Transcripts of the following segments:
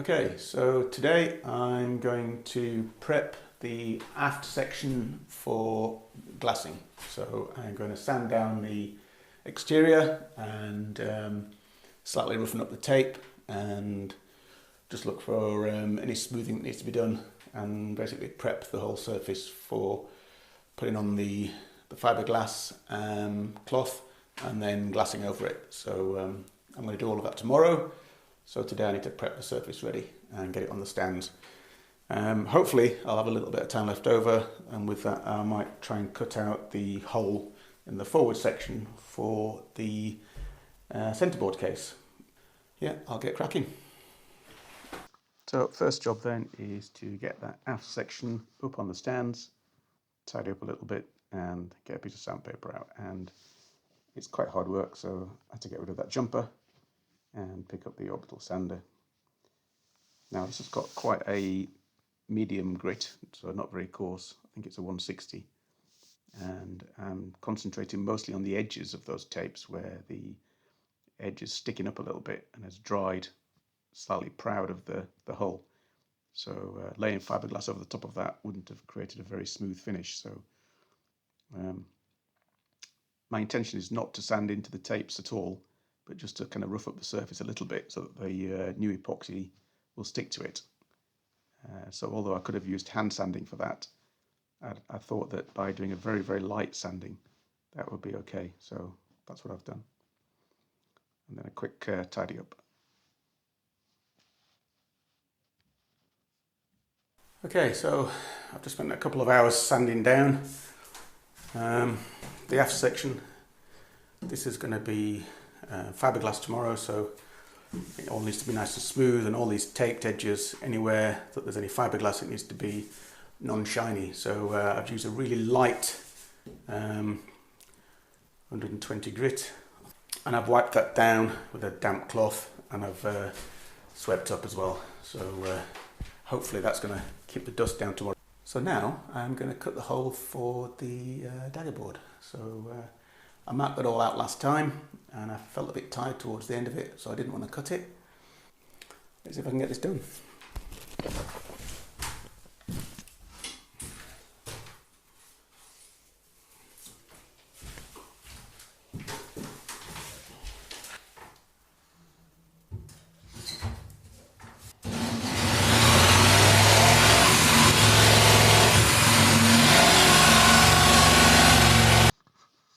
Okay, so today I'm going to prep the aft section for glassing. So I'm going to sand down the exterior and slightly roughen up the tape and just look for any smoothing that needs to be done and basically prep the whole surface for putting on the fiberglass cloth and then glassing over it. So I'm going to do all of that tomorrow. So today I need to prep the surface ready and get it on the stands. Hopefully I'll have a little bit of time left over, and with that I might try and cut out the hole in the forward section for the centreboard case. Yeah, I'll get cracking. So first job then is to get that aft section up on the stands, tidy up a little bit and get a piece of sandpaper out. And it's quite hard work, so I had to get rid of that jumper and pick up the orbital sander. Now this has got quite a medium grit, so not very coarse. I think it's a 160, and I'm concentrating mostly on the edges of those tapes where the edge is sticking up a little bit and has dried, slightly proud of the hull. So laying fiberglass over the top of that wouldn't have created a very smooth finish. So my intention is not to sand into the tapes at all, but just to kind of rough up the surface a little bit so that the new epoxy will stick to it. So although I could have used hand sanding for that, I thought that by doing a very, very light sanding, that would be okay. So that's what I've done. And then a quick tidy up. Okay, so I've just spent a couple of hours sanding down the aft section. This is going to be fiberglass tomorrow, so it all needs to be nice and smooth, and all these taped edges, anywhere that there's any fiberglass, it needs to be non-shiny. So I've used a really light 120 grit, and I've wiped that down with a damp cloth, and I've swept up as well. So hopefully that's going to keep the dust down tomorrow. So now I'm going to cut the hole for the daggerboard. So I marked that all out last time and I felt a bit tired towards the end of it, so I didn't want to cut it. Let's see if I can get this done.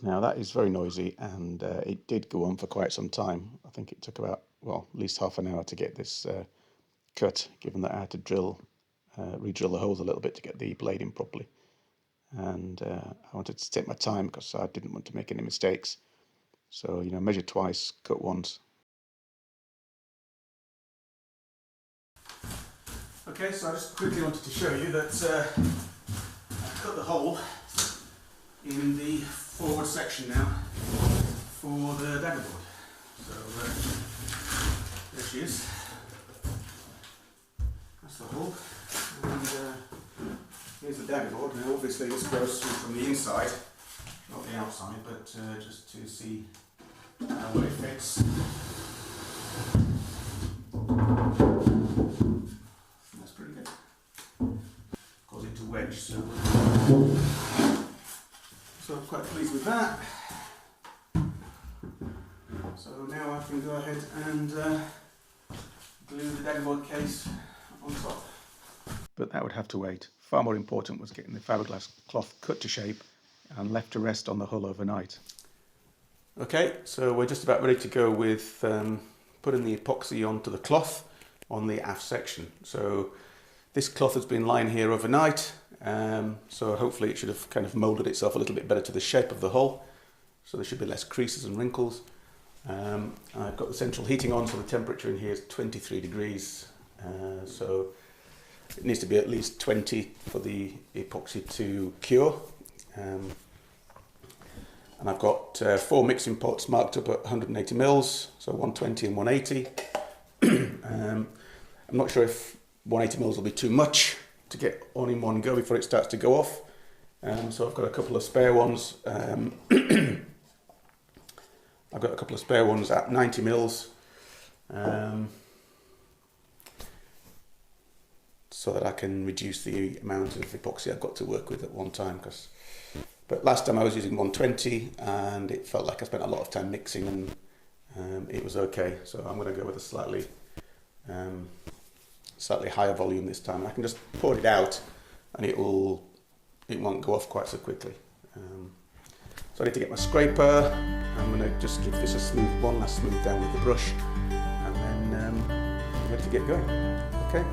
Now that is very noisy, and it did go on for quite some time. I think it took about, well, at least half an hour to get this cut, given that I had to re-drill the holes a little bit to get the blade in properly. And I wanted to take my time because I didn't want to make any mistakes. So, you know, measure twice, cut once. Okay, so I just quickly wanted to show you that I cut the hole in the forward section now for the daggerboard. So there she is. That's the hole. And here's the daggerboard. Now obviously this goes through from the inside, not the outside, but just to see how well it fits. That's pretty good. Goes into wedge, so I'm quite pleased with that. So now I can go ahead and glue the daggerboard case on top. But that would have to wait. Far more important was getting the fiberglass cloth cut to shape and left to rest on the hull overnight. Okay, so we're just about ready to go with putting the epoxy onto the cloth on the aft section. So this cloth has been lying here overnight. So hopefully it should have kind of moulded itself a little bit better to the shape of the hull, so there should be less creases and wrinkles. I've got the central heating on, so the temperature in here is 23 degrees, so it needs to be at least 20 for the epoxy to cure. And I've got 4 mixing pots marked up at 180 mils, so 120 and 180. I'm not sure if 180 mils will be too much to get on in one go before it starts to go off. So I've got a couple of spare ones. I've got a couple of spare ones at 90 mils. so that I can reduce the amount of epoxy I've got to work with at one time. But last time I was using 120 and it felt like I spent a lot of time mixing, and it was okay. So I'm going to go with a slightly higher volume this time. I can just pour it out and it won't go off quite so quickly. So I need to get my scraper. I'm going to just give this one last smooth down with the brush, and then I'm ready to get going. Okay.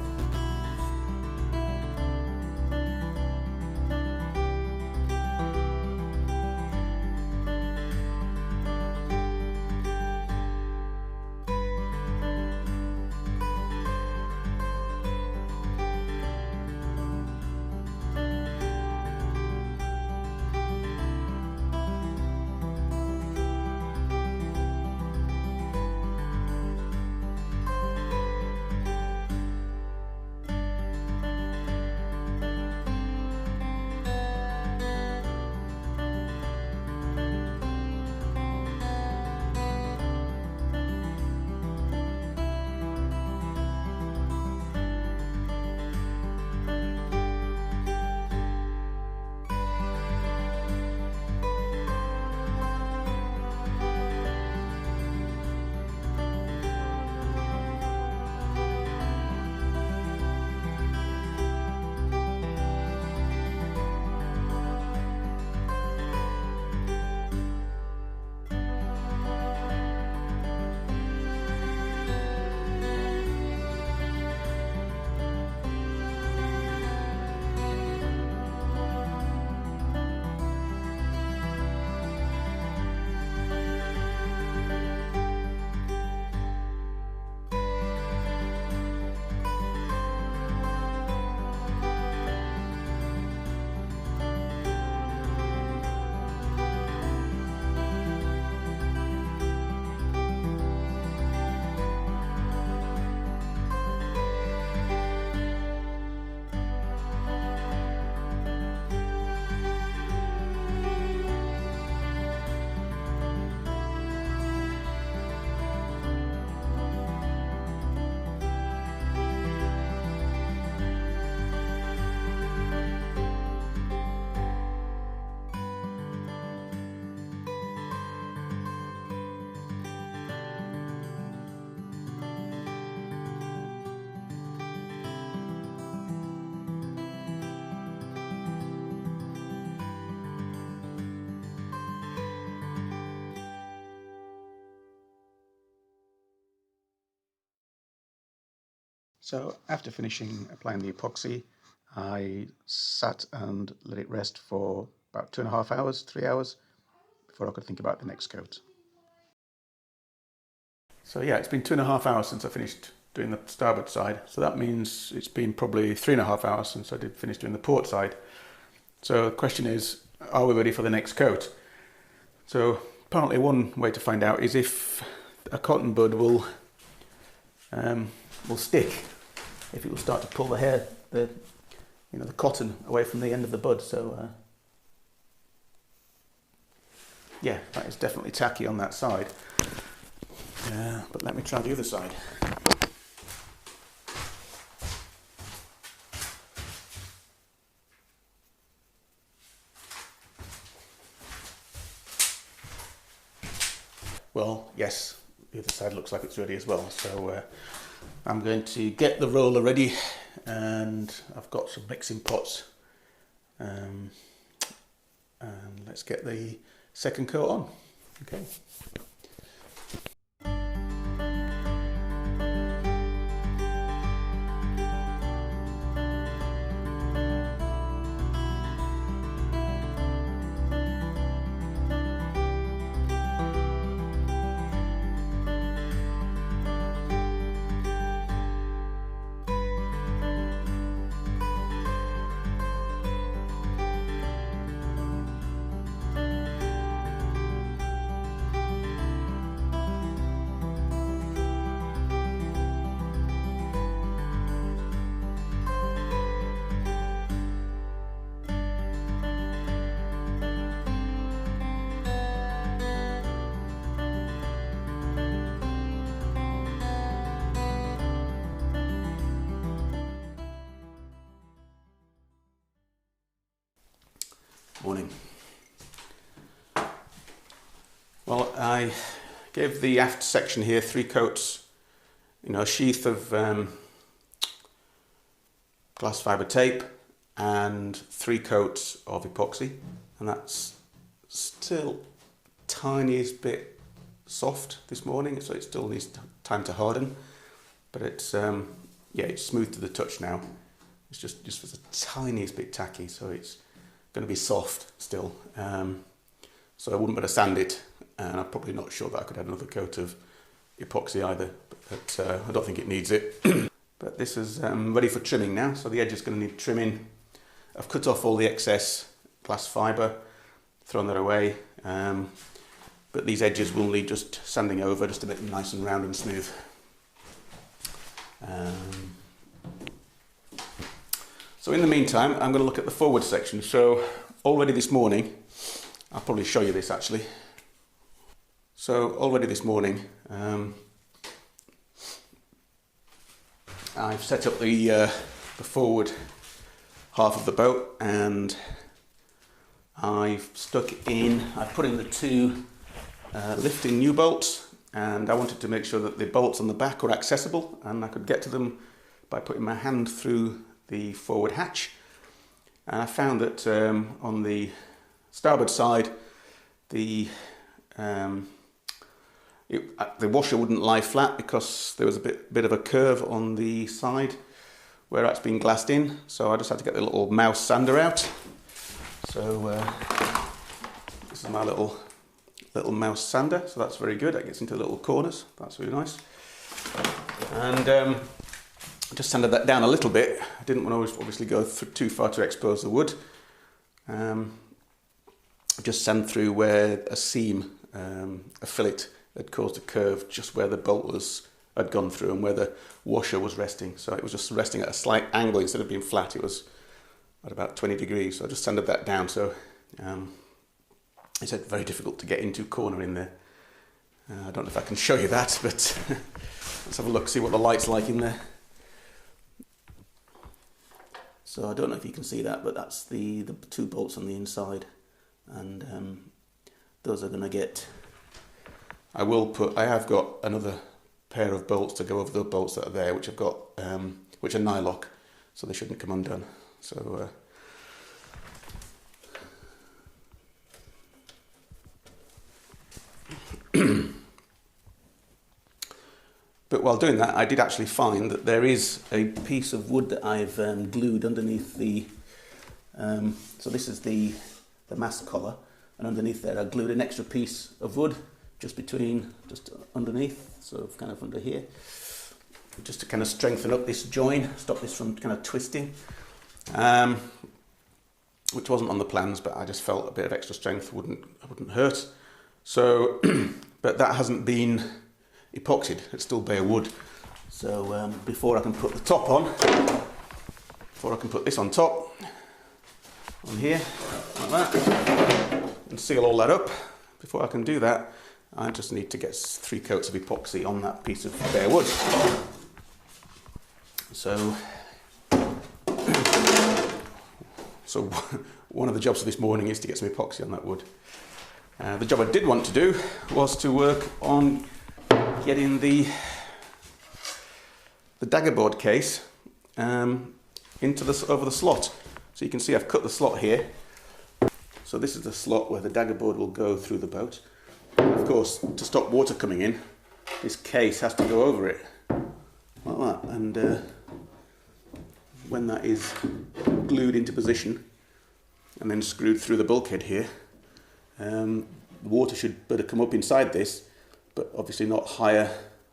So after finishing applying the epoxy, I sat and let it rest for about 2.5 hours, 3 hours, before I could think about the next coat. So yeah, it's been 2.5 hours since I finished doing the starboard side. So that means it's been probably 3.5 hours since I did finish doing the port side. So the question is, are we ready for the next coat? So apparently one way to find out is if a cotton bud will stick, if it will start to pull the hair, the cotton away from the end of the bud. So yeah, that is definitely tacky on that side. But let me try the other side. Well, yes, the other side looks like it's ready as well. So I'm going to get the roller ready, and I've got some mixing pots. And let's get the second coat on. Okay. Morning. Well, I gave the aft section here 3 coats, a sheath of glass fibre tape and 3 coats of epoxy, and that's still tiniest bit soft this morning, so it still needs time to harden, but it's it's smooth to the touch now. It's just was a tiniest bit tacky, so it's going to be soft still. So I wouldn't better sand it, and I'm probably not sure that I could add another coat of epoxy either, but I don't think it needs it. But this is ready for trimming now, so the edge is going to need trimming. I've cut off all the excess glass fibre, thrown that away, but these edges will need just sanding over just to make them nice and round and smooth. So in the meantime, I'm going to look at the forward section. So already this morning, I'll probably show you this actually. So already this morning, I've set up the forward half of the boat, and I've put in the 2 lifting new bolts, and I wanted to make sure that the bolts on the back were accessible and I could get to them by putting my hand through the forward hatch. And I found that on the starboard side, the washer wouldn't lie flat because there was a bit of a curve on the side where it's been glassed in, so I just had to get the little mouse sander out. So this is my little mouse sander, so that's very good. That gets into the little corners, that's really nice. And just sanded that down a little bit. I didn't want to obviously go too far to expose the wood. Just sand through where a seam, a fillet had caused a curve just where the bolt had gone through and where the washer was resting. So it was just resting at a slight angle instead of being flat. It was at about 20 degrees. So I just sanded that down. So it's very difficult to get into corner in there. I don't know if I can show you that, but let's have a look, see what the light's like in there. So I don't know if you can see that, but that's the 2 bolts on the inside, and those are going to get. I have got another pair of bolts to go over the bolts that are there, which I've got, which are nylock, so they shouldn't come undone. So. But while doing that, I did actually find that there is a piece of wood that I've glued underneath the. So this is the mast collar, and underneath there I glued an extra piece of wood just underneath, so kind of under here, just to kind of strengthen up this join, stop this from kind of twisting, which wasn't on the plans, but I just felt a bit of extra strength wouldn't hurt. So, but that hasn't been epoxied, it's still bare wood. So before I can put the top on, before I can put this on top, on here, like that, and seal all that up, before I can do that, I just need to get 3 coats of epoxy on that piece of bare wood. So one of the jobs for this morning is to get some epoxy on that wood. The job I did want to do was to work on getting the daggerboard case over the slot. So you can see I've cut the slot here. So this is the slot where the daggerboard will go through the boat. And of course, to stop water coming in, this case has to go over it, like that. And when that is glued into position and then screwed through the bulkhead here, the water should better come up inside this, but obviously not higher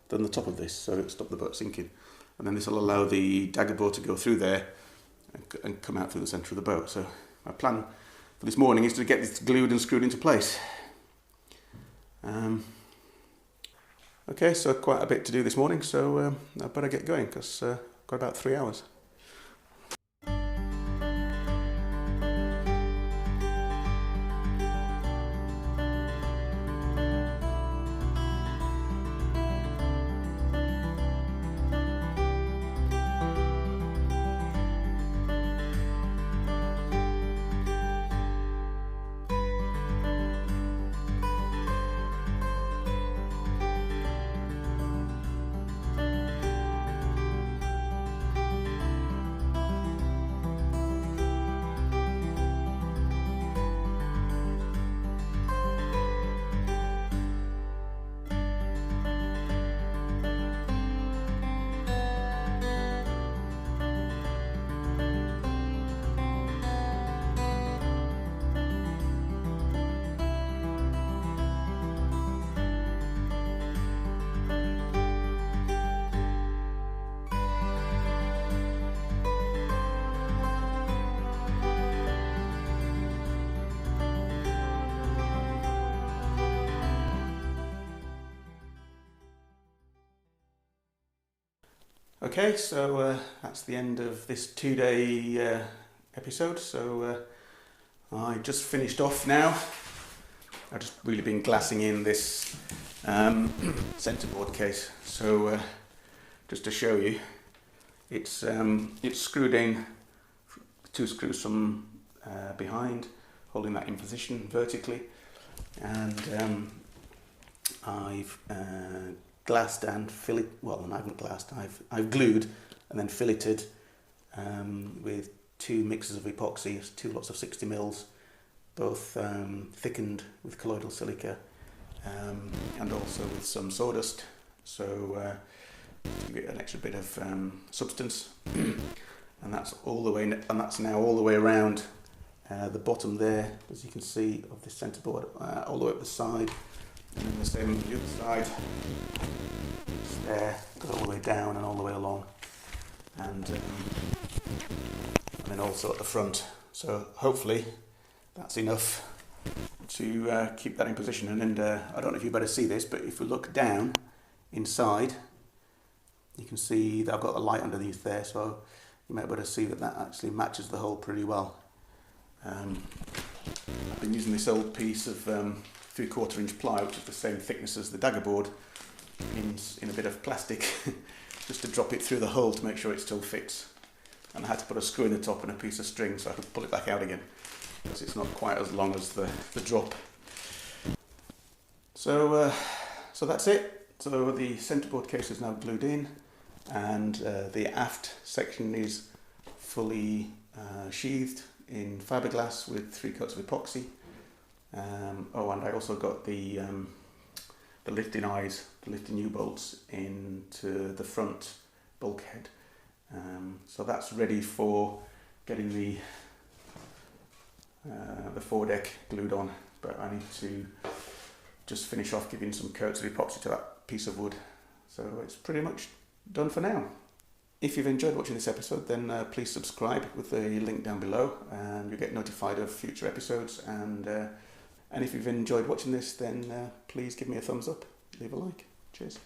than the top of this, so it'll stop the boat sinking. And then this will allow the daggerboard to go through there and come out through the centre of the boat. So my plan for this morning is to get this glued and screwed into place. Okay, so quite a bit to do this morning, so I better get going because I've got about 3 hours. Okay, so that's the end of this 2-day episode. So I just finished off now. I've just really been glassing in this centerboard case. So just to show you, it's screwed in, 2 screws from behind, holding that in position vertically, and I've glassed and filleted. Well, I haven't glassed. I've glued and then filleted with 2 mixes of epoxy, 2 lots of 60 mils, both thickened with colloidal silica and also with some sawdust. So to give it an extra bit of substance, and that's all the way. And that's now all the way around the bottom there, as you can see, of this centerboard, all the way up the side, and then the same on the other side. It's there, go all the way down and all the way along, and then also at the front. So hopefully that's enough to keep that in position. And I don't know if you better see this, but if we look down inside, you can see that I've got a light underneath there, so you might be able to see that actually matches the hole pretty well. I've been using this old piece of 3/4 inch ply, which is the same thickness as the daggerboard, in a bit of plastic, just to drop it through the hole to make sure it still fits. And I had to put a screw in the top and a piece of string so I could pull it back out again, because it's not quite as long as the drop. So that's it. So the centerboard case is now glued in, and the aft section is fully sheathed in fibreglass with 3 coats of epoxy. Oh, and I also got the lifting eyes, the lifting U-bolts into the front bulkhead. So that's ready for getting the foredeck glued on, but I need to just finish off giving some coats of epoxy to that piece of wood. So it's pretty much done for now. If you've enjoyed watching this episode, then please subscribe with the link down below, and you'll get notified of future episodes. And if you've enjoyed watching this, then please give me a thumbs up, leave a like. Cheers.